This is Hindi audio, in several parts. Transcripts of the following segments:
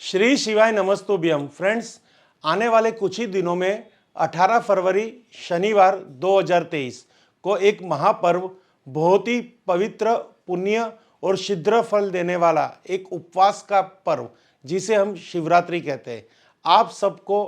श्री शिवाय नमस्तुभ्यम फ्रेंड्स। आने वाले कुछ ही दिनों में 18 फरवरी शनिवार 2023 को एक महापर्व, बहुत ही पवित्र, पुण्य और शीघ्र फल देने वाला एक उपवास का पर्व जिसे हम शिवरात्रि कहते हैं। आप सबको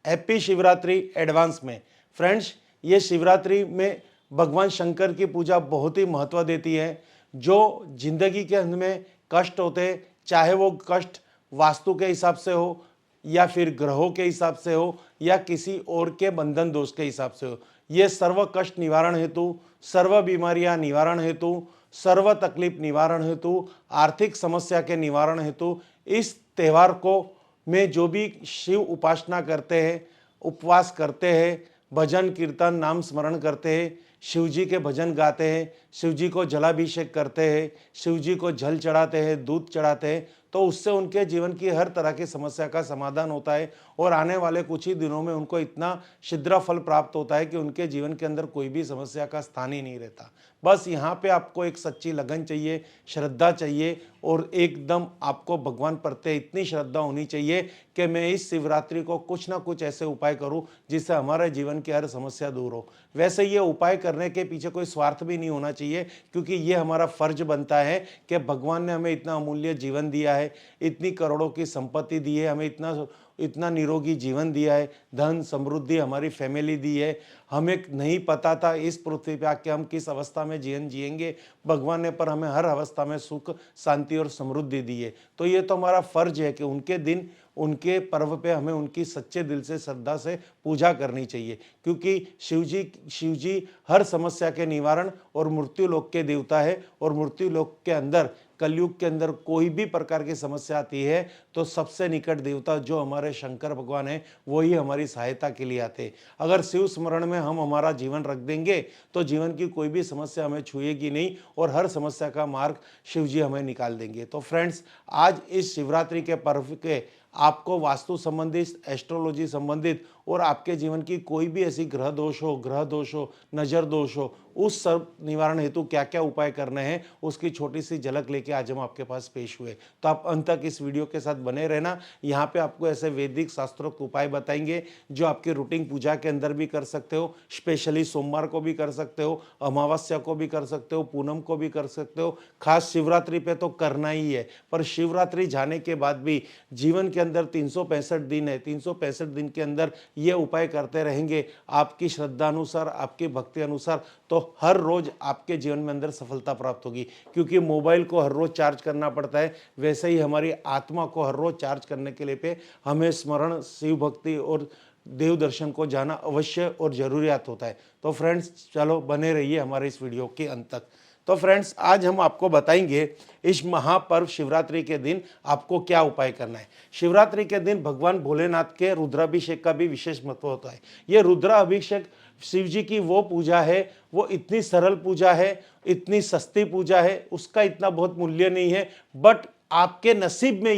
हैप्पी शिवरात्रि एडवांस में। फ्रेंड्स, ये शिवरात्रि में भगवान शंकर की पूजा बहुत ही महत्व देती है। जो जिंदगी के अंत में कष्ट होते हैं, चाहे वो कष्ट वास्तु के हिसाब से हो या फिर ग्रहों के हिसाब से हो या किसी और के बंधन दोष के हिसाब से हो, ये सर्व कष्ट निवारण हेतु, सर्व बीमारियां निवारण हेतु, सर्व तकलीफ निवारण हेतु, आर्थिक समस्या के निवारण हेतु इस त्यौहार को में जो भी शिव उपासना करते हैं, उपवास करते हैं, भजन कीर्तन नाम स्मरण करते हैं, शिव जी के भजन गाते हैं, शिव जी को जलाभिषेक करते हैं, शिव जी को जल चढ़ाते हैं, दूध चढ़ाते हैं, तो उससे उनके जीवन की हर तरह की समस्या का समाधान होता है और आने वाले कुछ ही दिनों में उनको इतना शीघ्र फल प्राप्त होता है कि उनके जीवन के अंदर कोई भी समस्या का स्थान ही नहीं रहता। बस यहाँ पे आपको एक सच्ची लगन चाहिए, श्रद्धा चाहिए और एकदम आपको भगवान प्रत्ये इतनी श्रद्धा होनी चाहिए कि मैं इस शिवरात्रि को कुछ ना कुछ ऐसे उपाय करूं जिससे हमारे जीवन की हर समस्या दूर हो। वैसे ये उपाय करने के पीछे कोई स्वार्थ भी नहीं होना चाहिए, क्योंकि ये हमारा फर्ज बनता है कि भगवान ने हमें इतना अमूल्य जीवन दिया है, इतनी करोड़ों की संपत्ति दी है, हमें इतना इतना निरोगी जीवन दिया है, धन समृद्धि हमारी फैमिली दी है। हमें नहीं पता था इस पृथ्वी पे आके हम किस अवस्था में जीवन जिएंगे, भगवान ने पर हमें हर अवस्था में सुख, शांति और समृद्धि दी है। तो ये तो हमारा फर्ज है कि उनके दिन, उनके पर्व पे हमें उनकी सच्चे दिल से श्रद्धा से पूजा करनी चाहिए, क्योंकि शिव जी हर समस्या के निवारण और मृत्यु लोक के देवता है। और मृत्यु लोक के अंदर, कलयुग के अंदर कोई भी प्रकार की समस्या आती है तो सबसे निकट देवता जो हमारे शंकर भगवान है वो ही हमारी सहायता के लिए आते हैं। अगर शिव स्मरण में हम हमारा जीवन रख देंगे तो जीवन की कोई भी समस्या हमें छुएगी नहीं और हर समस्या का मार्ग शिव जी हमें निकाल देंगे। तो फ्रेंड्स, आज इस शिवरात्रि के पर्व के आपको वास्तु संबंधित, एस्ट्रोलॉजी संबंधित और आपके जीवन की कोई भी ऐसी ग्रह दोष हो, नजर दोष हो, उस सब निवारण हेतु क्या क्या उपाय करने हैं उसकी छोटी सी झलक लेके आज हम आपके पास पेश हुए। तो आप अंत तक इस वीडियो के साथ बने रहना। यहाँ पे आपको ऐसे वैदिक शास्त्रोक्त उपाय बताएंगे जो आपकी रूटीन पूजा के अंदर भी कर सकते हो, स्पेशली सोमवार को भी कर सकते हो, अमावस्या को भी कर सकते हो, पूनम को भी कर सकते हो। खास शिवरात्रि पे तो करना ही है, पर शिवरात्रि जाने के बाद भी जीवन के अंदर 365 दिन है, 365 दिन के अंदर ये उपाय करते रहेंगे आपकी श्रद्धा अनुसार, आपकी भक्ति अनुसार, तो हर रोज आपके जीवन में अंदर सफलता प्राप्त होगी। क्योंकि मोबाइल को हर रोज चार्ज करना पड़ता है, वैसे ही हमारी आत्मा को हर रोज चार्ज करने के लिए पे हमें स्मरण, शिव भक्ति और देव दर्शन को जाना अवश्य और जरूरियात होता है। तो फ्रेंड्स, चलो बने रहिए हमारे इस वीडियो के अंत तक। तो फ्रेंड्स, आज हम आपको बताएंगे इस महापर्व शिवरात्रि के दिन आपको क्या उपाय करना है। शिवरात्रि के दिन भगवान भोलेनाथ के रुद्राभिषेक का भी विशेष महत्व होता है। ये रुद्राभिषेक शिव जी की वो पूजा है, वो इतनी सरल पूजा है, इतनी सस्ती पूजा है, उसका इतना बहुत मूल्य नहीं है, बट आपके नसीब में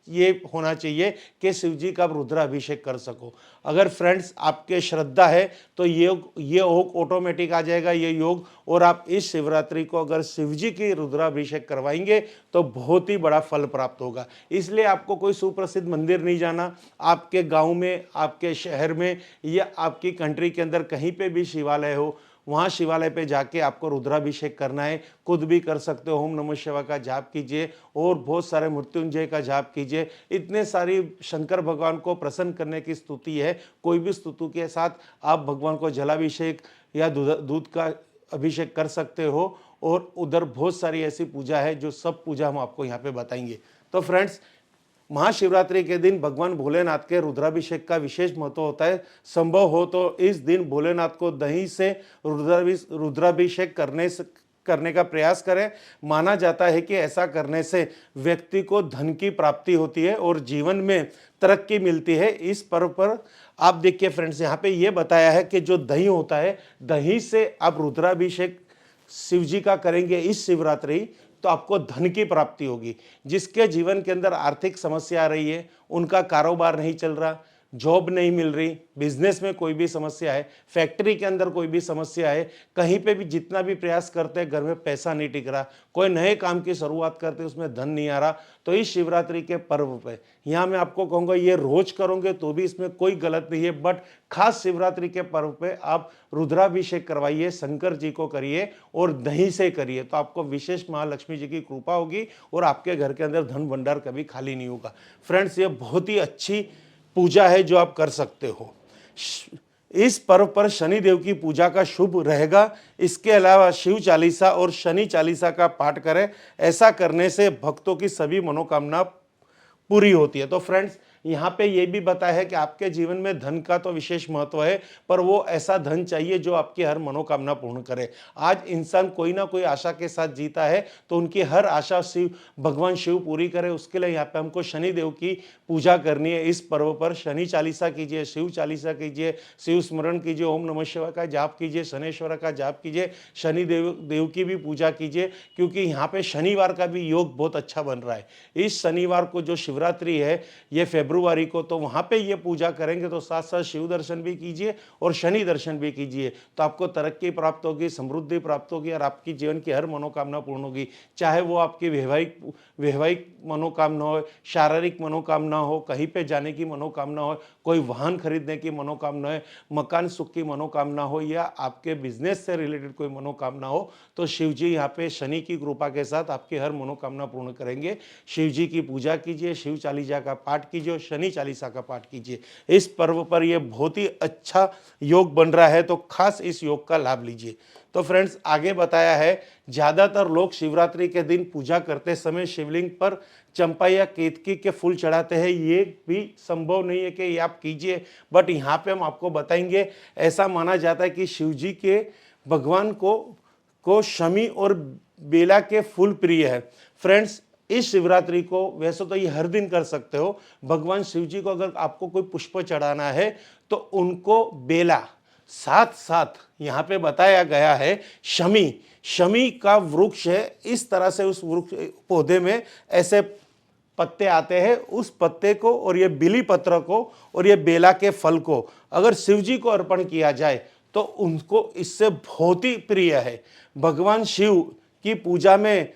ये होना चाहिए कि शिव जी का आप रुद्राभिषेक कर सको। अगर फ्रेंड्स आपके श्रद्धा है तो ये योग ऑटोमेटिक आ जाएगा, ये योग। और आप इस शिवरात्रि को अगर शिव जी की रुद्राभिषेक करवाएंगे तो बहुत ही बड़ा फल प्राप्त होगा। इसलिए आपको कोई सुप्रसिद्ध मंदिर नहीं जाना, आपके गांव में, आपके शहर में या आपकी कंट्री के अंदर कहीं पे भी शिवालय हो, वहाँ शिवालय पे जाके आपको रुद्राभिषेक करना है। खुद भी कर सकते हो, ओम नमः शिवाय का जाप कीजिए और बहुत सारे मृत्युंजय का जाप कीजिए। इतने सारी शंकर भगवान को प्रसन्न करने की स्तुति है। कोई भी स्तुति के साथ आप भगवान को जलाभिषेक या दूध का अभिषेक कर सकते हो। और उधर बहुत सारी ऐसी पूजा है जो सब पूजा हम आपको यहाँ पे बताएंगे। तो फ्रेंड्स, महाशिवरात्रि के दिन भगवान भोलेनाथ के रुद्राभिषेक का विशेष महत्व होता है। संभव हो तो इस दिन भोलेनाथ को दही से रुद्राभिषेक करने का प्रयास करें। माना जाता है कि ऐसा करने से व्यक्ति को धन की प्राप्ति होती है और जीवन में तरक्की मिलती है। इस पर्व पर आप देखिए फ्रेंड्स, यहाँ पे ये बताया है कि जो दही होता है, दही से आप रुद्राभिषेक शिव जी का करेंगे इस शिवरात्रि, तो आपको धन की प्राप्ति होगी। जिसके जीवन के अंदर आर्थिक समस्या आ रही है, उनका कारोबार नहीं चल रहा, जॉब नहीं मिल रही, बिजनेस में कोई भी समस्या है, फैक्ट्री के अंदर कोई भी समस्या है, कहीं पे भी जितना भी प्रयास करते हैं घर में पैसा नहीं टिक रहा, कोई नए काम की शुरुआत करते हैं उसमें धन नहीं आ रहा, तो इस शिवरात्रि के पर्व पे यहाँ मैं आपको कहूँगा ये रोज करोगे तो भी इसमें कोई गलत नहीं है, बट खास शिवरात्रि के पर्व पे आप रुद्राभिषेक करवाइए, शंकर जी को करिए और दही से करिए, तो आपको विशेष महालक्ष्मी जी की कृपा होगी और आपके घर के अंदर धन भंडार कभी खाली नहीं होगा। फ्रेंड्स, ये बहुत ही अच्छी पूजा है जो आप कर सकते हो। इस पर्व पर शनि देव की पूजा का शुभ रहेगा। इसके अलावा शिव चालीसा और शनि चालीसा का पाठ करें, ऐसा करने से भक्तों की सभी मनोकामना पूरी होती है। तो फ्रेंड्स, यहाँ पे ये भी बताया है कि आपके जीवन में धन का तो विशेष महत्व है, पर वो ऐसा धन चाहिए जो आपकी हर मनोकामना पूर्ण करे। आज इंसान कोई ना कोई आशा के साथ जीता है, तो उनकी हर आशा भगवान शिव पूरी करे। उसके लिए यहाँ पे हमको शनि देव की पूजा करनी है। इस पर्व पर शनि चालीसा कीजिए, शिव चालीसा कीजिए, शिव स्मरण कीजिए, ओम नमः शिवाय का जाप कीजिए, शनेश्वर का जाप कीजिए, शनि देव की भी पूजा कीजिए, क्योंकि यहाँ पे शनिवार का भी योग बहुत अच्छा बन रहा है। इस शनिवार को जो शिवरात्रि है ये फरवरी को, तो वहाँ पे ये पूजा करेंगे तो साथ साथ शिव दर्शन भी कीजिए और शनि दर्शन भी कीजिए, तो आपको तरक्की प्राप्त होगी, समृद्धि प्राप्त होगी और आपकी जीवन की हर मनोकामना पूर्ण होगी। चाहे वो आपकी वैवाहिक मनोकामना हो, शारीरिक मनोकामना हो, कहीं पे जाने की मनोकामना हो, कोई वाहन खरीदने की मनोकामना है, मकान सुख की मनोकामना हो, या आपके बिजनेस से रिलेटेड कोई मनोकामना हो, तो शिव जी यहाँ पे शनि की कृपा के साथ आपकी हर मनोकामना पूर्ण करेंगे। शिव जी की पूजा कीजिए, शिव चालीसा का पाठ कीजिए और शनि चालीसा का पाठ कीजिए। इस पर्व पर यह बहुत ही अच्छा योग बन रहा है, तो खास इस योग का लाभ लीजिए। तो फ्रेंड्स, आगे बताया है ज्यादातर लोग शिवरात्रि के दिन पूजा करते समय शिवलिंग पर चंपा या केतकी के फूल चढ़ाते हैं। ये भी संभव नहीं है कि ये आप कीजिए, बट यहाँ पे हम आपको बताएंगे। ऐसा माना जाता है कि शिव जी के भगवान को शमी और बेला के फूल प्रिय है। फ्रेंड्स, इस शिवरात्रि को वैसे तो ये हर दिन कर सकते हो। भगवान शिव जी को अगर आपको कोई पुष्प चढ़ाना है तो उनको बेला, साथ साथ यहाँ पे बताया गया है शमी का वृक्ष है। इस तरह से उस वृक्ष पौधे में ऐसे पत्ते आते हैं, उस पत्ते को और ये बिली पत्र को और ये बेला के फल को अगर शिव जी को अर्पण किया जाए तो उनको इससे बहुत ही प्रिय है। भगवान शिव की पूजा में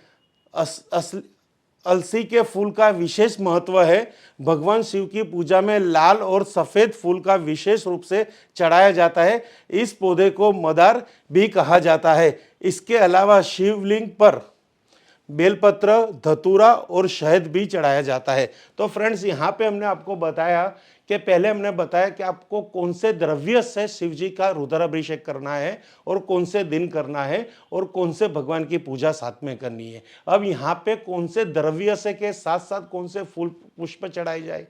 अलसी के फूल का विशेष महत्व है। भगवान शिव की पूजा में लाल और सफेद फूल का विशेष रूप से चढ़ाया जाता है। इस पौधे को मदार भी कहा जाता है। इसके अलावा शिवलिंग पर बेलपत्र, धतूरा और शहद भी चढ़ाया जाता है। तो फ्रेंड्स, यहाँ पे हमने आपको बताया कि पहले हमने बताया कि आपको कौन से द्रव्य से शिव जी का रुद्राभिषेक करना है और कौन से दिन करना है और कौन से भगवान की पूजा साथ में करनी है। अब यहाँ पे कौन से द्रव्य से के साथ साथ कौन से फूल पुष्प चढ़ाए जाए,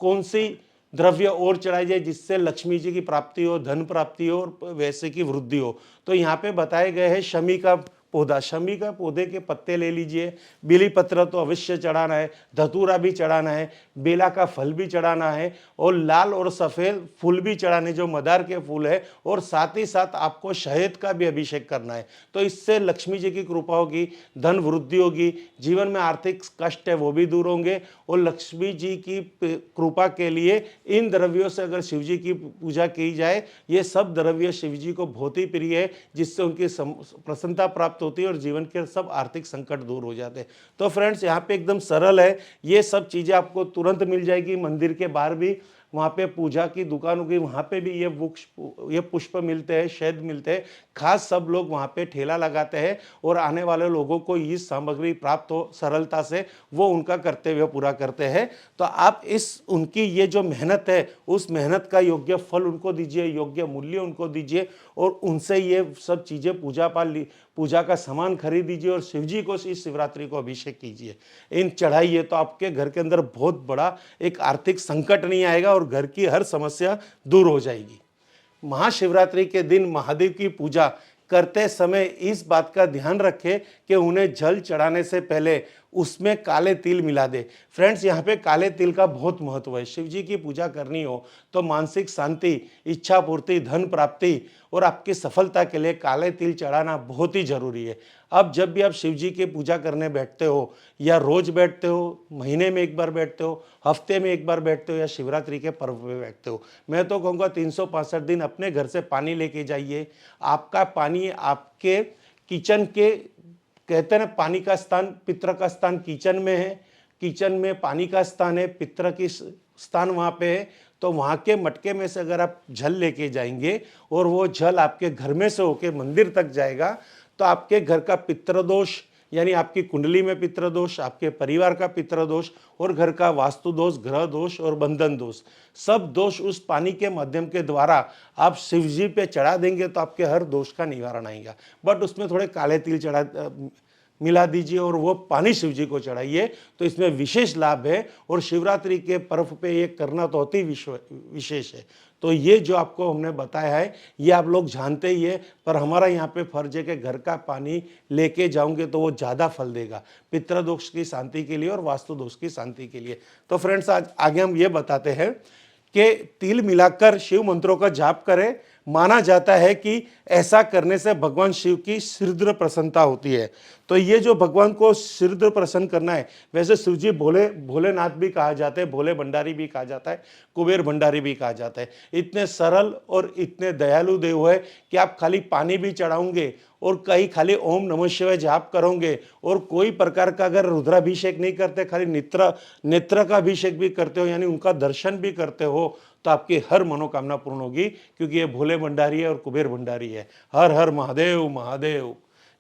कौन सी द्रव्य और चढ़ाई जाए जिससे लक्ष्मी जी की प्राप्ति हो, धन प्राप्ति हो और वैसे की वृद्धि हो। तो यहाँ पे बताए गए हैं शमी का पौधा, शमी का पौधे के पत्ते ले लीजिए, बेली पत्र तो अवश्य चढ़ाना है, धतूरा भी चढ़ाना है, बेला का फल भी चढ़ाना है और लाल और सफ़ेद फूल भी चढ़ाने जो मदार के फूल है, और साथ ही साथ आपको शहद का भी अभिषेक करना है। तो इससे लक्ष्मी जी की कृपा होगी, धन वृद्धि होगी, जीवन में आर्थिक कष्ट है वो भी दूर होंगे। और लक्ष्मी जी की कृपा के लिए इन द्रव्यों से अगर शिव जी की पूजा की जाए, ये सब द्रव्य शिव जी को बहुत ही प्रिय है, जिससे उनकी प्रसन्नता प्राप्त होती है और जीवन के सब आर्थिक संकट दूर हो जाते हैं। तो फ्रेंड्स, यहाँ पे एकदम सरल है, ये सब चीजें आपको तुरंत मिल जाएगी। मंदिर के बाहर भी वहाँ पे पूजा की दुकान होगी, वहाँ पे भी ये पुष्प मिलते हैं, शहद मिलते हैं। खास सब लोग वहाँ पे ठेला लगाते हैं और आने वाले लोगों को ये सामग्री प्राप्त हो सरलता से, वो उनका कर्तव्य पूरा करते हैं। तो आप उनकी ये जो मेहनत है, उस मेहनत का योग्य फल उनको दीजिए, योग्य मूल्य उनको दीजिए और उनसे ये सब चीज़ें पूजा का सामान खरीद दीजिए और शिव जी को इस शिवरात्रि को अभिषेक कीजिए, इन चढ़ाइए। तो आपके घर के अंदर बहुत बड़ा एक आर्थिक संकट नहीं आएगा और घर की हर समस्या दूर हो जाएगी। महाशिवरात्रि के दिन महादेव की पूजा करते समय इस बात का ध्यान रखें कि उन्हें जल चढ़ाने से पहले उसमें काले तिल मिला दे। फ्रेंड्स, यहाँ पे काले तिल का बहुत महत्व है। शिव जी की पूजा करनी हो तो मानसिक शांति, इच्छा पूर्ति, धन प्राप्ति और आपकी सफलता के लिए काले तिल चढ़ाना बहुत ही जरूरी है। अब जब भी आप शिव जी की पूजा करने बैठते हो, या रोज बैठते हो, महीने में एक बार बैठते हो, हफ्ते में एक बार बैठते हो, या शिवरात्रि के पर्व पे बैठते हो, मैं तो कहूँगा 365 दिन अपने घर से पानी लेके जाइए। आपका पानी आपके किचन के, कहते हैं ना, पानी का स्थान, पितृ का स्थान किचन में है, किचन में पानी का स्थान है, पितृ की स्थान वहाँ पे है। तो वहाँ के मटके में से अगर आप जल लेके जाएंगे और वो जल आपके घर में से होके मंदिर तक जाएगा, तो आपके घर का पितृदोष, यानी आपकी कुंडली में पितृदोष, आपके परिवार का पितृदोष और घर का वास्तु दोष, ग्रह दोष और बंधन दोष, सब दोष उस पानी के माध्यम के द्वारा आप शिव जी पे चढ़ा देंगे तो आपके हर दोष का निवारण आएगा। बट उसमें थोड़े काले तिल मिला दीजिए और वो पानी शिव जी को चढ़ाइए, तो इसमें विशेष लाभ है। और शिवरात्रि के पर्व पे ये करना तो अति विशेष है। तो ये जो आपको हमने बताया है ये आप लोग जानते ही है, पर हमारा यहाँ पे फर्ज है कि घर का पानी लेके जाओगे तो वो ज़्यादा फल देगा, पितृदोष की शांति के लिए और वास्तु दोष की शांति के लिए। तो फ्रेंड्स, आज आगे हम ये बताते हैं कि तिल मिलाकर शिव मंत्रों का जाप करें। माना जाता है कि ऐसा करने से भगवान शिव की शीघ्र प्रसन्नता होती है। तो ये जो भगवान को शीघ्र प्रसन्न करना है, वैसे शिव जी भोलेनाथ भी कहा जाता है, भोले भंडारी भी कहा जाता है, कुबेर भंडारी भी कहा जाता है। इतने सरल और इतने दयालु देव है कि आप खाली पानी भी चढ़ाओगे और कहीं खाली ओम नमः शिवाय जाप करोगे और कोई प्रकार का अगर रुद्राभिषेक नहीं करते, खाली नेत्र का अभिषेक भी करते हो, यानी उनका दर्शन भी करते हो, तो आपकी हर मनोकामना पूर्ण होगी, क्योंकि ये भोले भंडारी है और कुबेर भंडारी है। हर हर महादेव महादेव।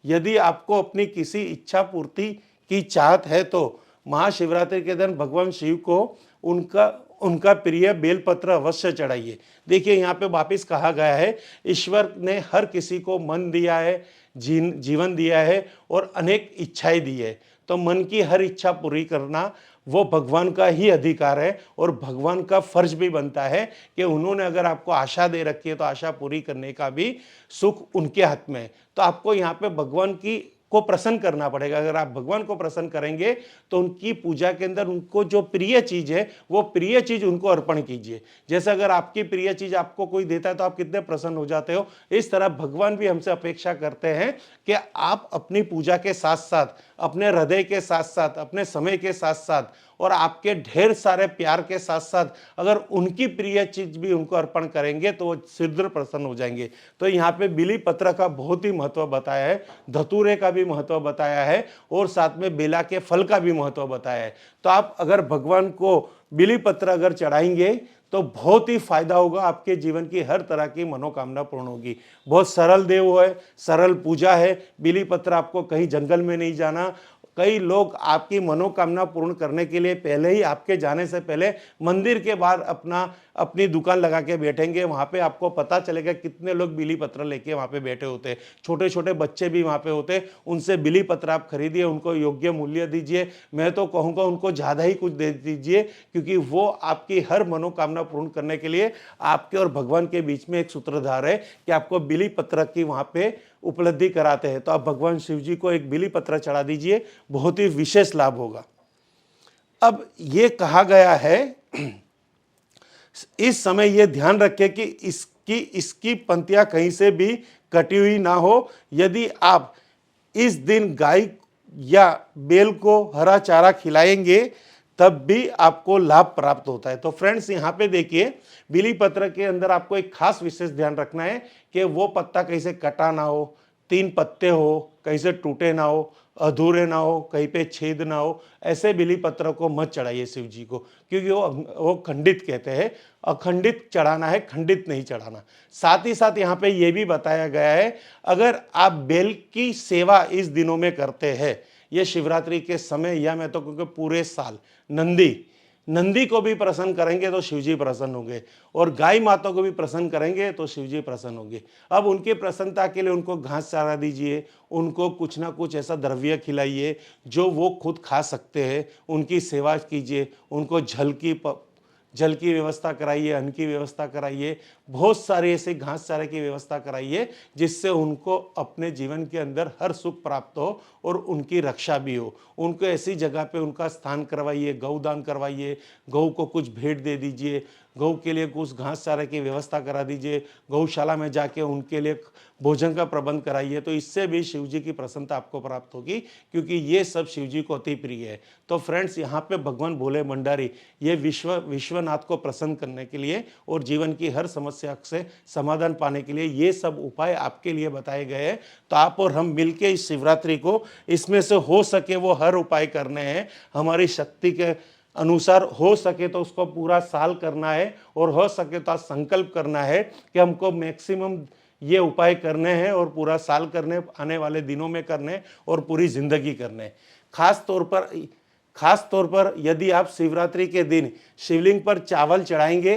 यदि आपको अपनी किसी इच्छा पूर्ति की चाहत है तो महाशिवरात्रि के दिन भगवान शिव को उनका प्रिय बेलपत्र अवश्य चढ़ाइए। देखिए, यहाँ पे वापिस कहा गया है, ईश्वर ने हर किसी को मन दिया है, जीवन दिया है और अनेक इच्छाएं दी है। तो मन की हर इच्छा पूरी करना वो भगवान का ही अधिकार है और भगवान का फर्ज भी बनता है कि उन्होंने अगर आपको आशा दे रखी है तो आशा पूरी करने का भी सुख उनके हाथ में है। तो आपको यहाँ पे भगवान को प्रसन्न करना पड़ेगा। अगर आप भगवान को प्रसन्न करेंगे तो उनकी पूजा के अंदर उनको जो प्रिय चीज है वो प्रिय चीज उनको अर्पण कीजिए। जैसे अगर आपकी प्रिय चीज आपको कोई देता है तो आप कितने प्रसन्न हो जाते हो, इस तरह भगवान भी हमसे अपेक्षा करते हैं कि आप अपनी पूजा के साथ साथ, अपने हृदय के साथ साथ, अपने समय के साथ साथ और आपके ढेर सारे प्यार के साथ साथ अगर उनकी प्रिय चीज भी उनको अर्पण करेंगे तो वो शीघ्र प्रसन्न हो जाएंगे। तो यहाँ पे बिली पत्र का बहुत ही महत्व बताया है, धतूरे का भी महत्व बताया है और साथ में बेला के फल का भी महत्व बताया है। तो आप अगर भगवान को बिली पत्र अगर चढ़ाएंगे तो बहुत ही फायदा होगा, आपके जीवन की हर तरह की मनोकामना पूर्ण होगी। बहुत सरल देव है, सरल पूजा है। बिली पत्र आपको कहीं जंगल में नहीं जाना। कई लोग आपकी मनोकामना पूर्ण करने के लिए पहले ही, आपके जाने से पहले मंदिर के बाहर अपनी दुकान लगा के बैठेंगे। वहाँ पे आपको पता चलेगा कितने लोग बिली पत्र लेके वहाँ पे बैठे होते हैं। छोटे छोटे बच्चे भी वहाँ पे होते हैं। उनसे बिली पत्र आप खरीदिए, उनको योग्य मूल्य दीजिए। मैं तो कहूँगा उनको ज़्यादा ही कुछ दे दीजिए, क्योंकि वो आपकी हर मनोकामना पूर्ण करने के लिए आपके और भगवान के बीच में एक सूत्रधार है कि आपको बिली पत्र की वहाँ पे उपलब्धि कराते हैं। तो आप भगवान शिव जी को एक बिली पत्र चढ़ा दीजिए, बहुत ही विशेष लाभ होगा। अब ये कहा गया है, इस समय ये ध्यान रखें कि इसकी पंक्तियां कहीं से भी कटी हुई ना हो। यदि आप इस दिन गाय या बैल को हरा चारा खिलाएंगे तब भी आपको लाभ प्राप्त होता है। तो फ्रेंड्स, यहाँ पे देखिए, बिली पत्र के अंदर आपको एक खास विशेष ध्यान रखना है कि वो पत्ता कहीं से कटा ना हो, 3 पत्ते हो, कहीं से टूटे ना हो, अधूरे ना हो, कहीं पे छेद ना हो। ऐसे बिली पत्र को मत चढ़ाइए शिव जी को, क्योंकि वो खंडित कहते हैं। अखंडित चढ़ाना है, खंडित नहीं चढ़ाना। साथ ही साथ यहाँ पे ये भी बताया गया है, अगर आप बैल की सेवा इस दिनों में करते हैं, ये शिवरात्रि के समय या मैं तो क्योंकि पूरे साल नंदी को भी प्रसन्न करेंगे तो शिवजी प्रसन्न होंगे और गाय माता को भी प्रसन्न करेंगे तो शिवजी प्रसन्न होंगे। अब उनकी प्रसन्नता के लिए उनको घास चारा दीजिए, उनको कुछ ना कुछ ऐसा द्रव्य खिलाइए जो वो खुद खा सकते हैं, उनकी सेवा कीजिए, उनको जल की व्यवस्था कराइए, अन्न की व्यवस्था कराइए, बहुत सारे ऐसे घास चारे की व्यवस्था कराइए जिससे उनको अपने जीवन के अंदर हर सुख प्राप्त हो और उनकी रक्षा भी हो। उनको ऐसी जगह पे उनका स्थान करवाइए, गौदान करवाइए, गौ को कुछ भेंट दे दीजिए, गौ के लिए कुछ घास चारे की व्यवस्था करा दीजिए, गौशाला में जाके उनके लिए भोजन का प्रबंध कराइए। तो इससे भी शिव जी की प्रसन्नता आपको प्राप्त होगी, क्योंकि ये सब शिव जी को अति प्रिय है। तो फ्रेंड्स, यहाँ पे भगवान भोले भंडारी ये विश्वनाथ को प्रसन्न करने के लिए और जीवन की हर समस्या से समाधान पाने के लिए ये सब उपाय आपके लिए बताए गए हैं। तो आप और हम मिलके इस शिवरात्रि को इसमें से हो सके वो हर उपाय करने हैं, हमारी शक्ति के अनुसार हो सके तो उसको पूरा साल करना है, और हो सके तो संकल्प करना है कि हमको मैक्सिमम ये उपाय करने हैं और पूरा साल करने, आने वाले दिनों में करने और पूरी जिंदगी करने। खास तौर पर यदि आप शिवरात्रि के दिन शिवलिंग पर चावल चढ़ाएंगे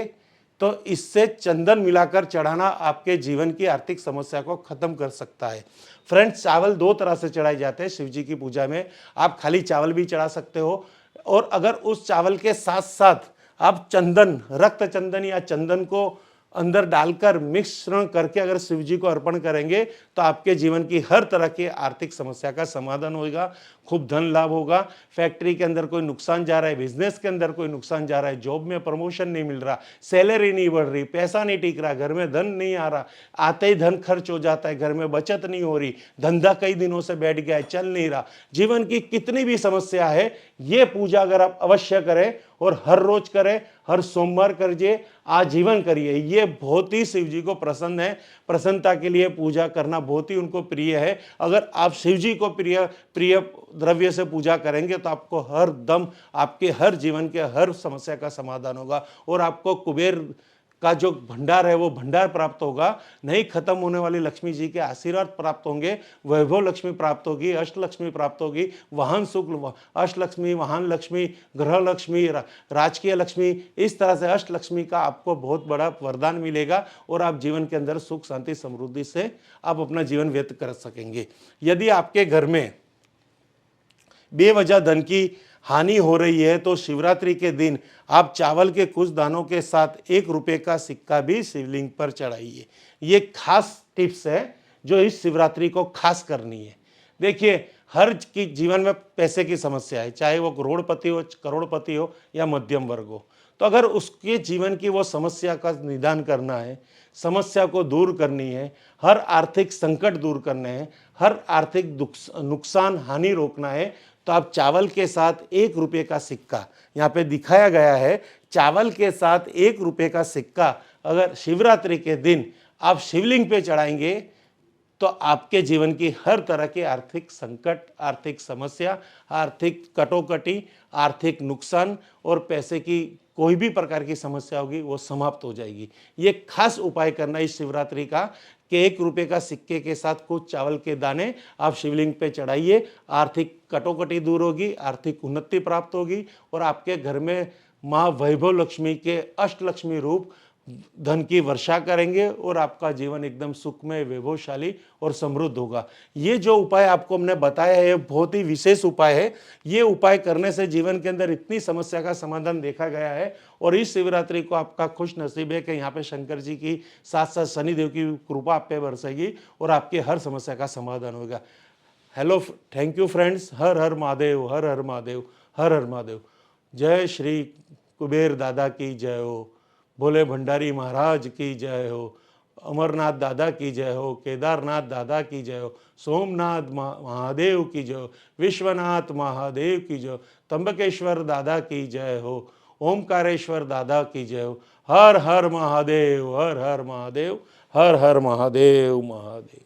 तो इससे चंदन मिलाकर चढ़ाना आपके जीवन की आर्थिक समस्या को खत्म कर सकता है। फ्रेंड्स, चावल दो तरह से चढ़ाए जाते हैं शिव जी की पूजा में। आप खाली चावल भी चढ़ा सकते हो, और अगर उस चावल के साथ साथ आप चंदन, रक्त चंदन या चंदन को अंदर डालकर मिश्रण करके अगर शिव जी को अर्पण करेंगे तो आपके जीवन की हर तरह की आर्थिक समस्या का समाधान होगा, खूब धन लाभ होगा। फैक्ट्री के अंदर कोई नुकसान जा रहा है, बिजनेस के अंदर कोई नुकसान जा रहा है, जॉब में प्रमोशन नहीं मिल रहा, सैलरी नहीं बढ़ रही, पैसा नहीं टिक रहा, घर में धन नहीं आ रहा, आते ही धन खर्च हो जाता है, घर में बचत नहीं हो रही, धंधा कई दिनों से बैठ गया है, चल नहीं रहा, जीवन की कितनी भी समस्या है, ये पूजा अगर आप अवश्य करें और हर रोज करें, हर सोमवार करिए, आजीवन करिए। ये बहुत ही शिव जी को प्रसन्न है, प्रसन्नता के लिए पूजा करना बहुत ही उनको प्रिय है। अगर आप शिव जी को प्रिय द्रव्य से पूजा करेंगे तो आपको हर दम आपके हर जीवन के हर समस्या का समाधान होगा, और आपको कुबेर का जो भंडार है वो भंडार प्राप्त होगा, नहीं खत्म होने वाली लक्ष्मी जी के आशीर्वाद प्राप्त होंगे, वैभव लक्ष्मी प्राप्त होगी, अष्टलक्ष्मी प्राप्त होगी, वाहन सुख, अष्टलक्ष्मी, वाहन लक्ष्मी, ग्रह लक्ष्मी, राजकीय लक्ष्मी, इस तरह से अष्टलक्ष्मी का आपको बहुत बड़ा वरदान मिलेगा, और आप जीवन के अंदर सुख शांति समृद्धि से आप अपना जीवन व्यतीत कर सकेंगे। यदि आपके घर में बेवजह धन की हानि हो रही है तो शिवरात्रि के दिन आप चावल के कुछ दानों के साथ 1 रुपये का सिक्का भी शिवलिंग पर चढ़ाइए। ये खास टिप्स है जो इस शिवरात्रि को खास करनी है। देखिए, हर की जीवन में पैसे की समस्या है, चाहे वो करोड़पति हो या मध्यम वर्ग हो। तो अगर उसके जीवन की वो समस्या का निदान करना है, समस्या को दूर करनी है, हर आर्थिक संकट दूर करने हैं, हर आर्थिक नुकसान हानि रोकना है, तो आप चावल के साथ 1 रुपये का सिक्का, यहाँ पे दिखाया गया है, चावल के साथ 1 रुपये का सिक्का अगर शिवरात्रि के दिन आप शिवलिंग पे चढ़ाएंगे तो आपके जीवन की हर तरह के आर्थिक संकट, आर्थिक समस्या, आर्थिक कटोकटी, आर्थिक नुकसान और पैसे की कोई भी प्रकार की समस्या होगी वो समाप्त हो जाएगी। ये खास उपाय करना इस शिवरात्रि का कि 1 रुपये का सिक्के के साथ कुछ चावल के दाने आप शिवलिंग पे चढ़ाइए। आर्थिक कटोकटी दूर होगी, आर्थिक उन्नति प्राप्त होगी, और आपके घर में माँ वैभव लक्ष्मी के अष्टलक्ष्मी रूप धन की वर्षा करेंगे, और आपका जीवन एकदम सुखमय, वैभवशाली और समृद्ध होगा। ये जो उपाय आपको हमने बताया है, बहुत ही विशेष उपाय है। ये उपाय करने से जीवन के अंदर इतनी समस्या का समाधान देखा गया है, और इस शिवरात्रि को आपका खुश नसीब है कि यहाँ पे शंकर जी की साथ साथ शनिदेव की कृपा आप पे बरसेगी और आपके हर समस्या का समाधान होगा। Hello, thank you friends. Har Har Mahadev, Har Har Mahadev, Har Har Mahadev. जय श्री कुबेर दादा की जय हो, भोले भंडारी महाराज की जय हो, अमरनाथ दादा की जय हो, केदारनाथ दादा की जय हो, सोमनाथ महादेव की जय हो, विश्वनाथ महादेव की जय हो, त्र्यंबकेश्वर दादा की जय हो, ओमकारेश्वर दादा की जय हो। हर हर महादेव, हर हर महादेव, हर हर महादेव महादेव।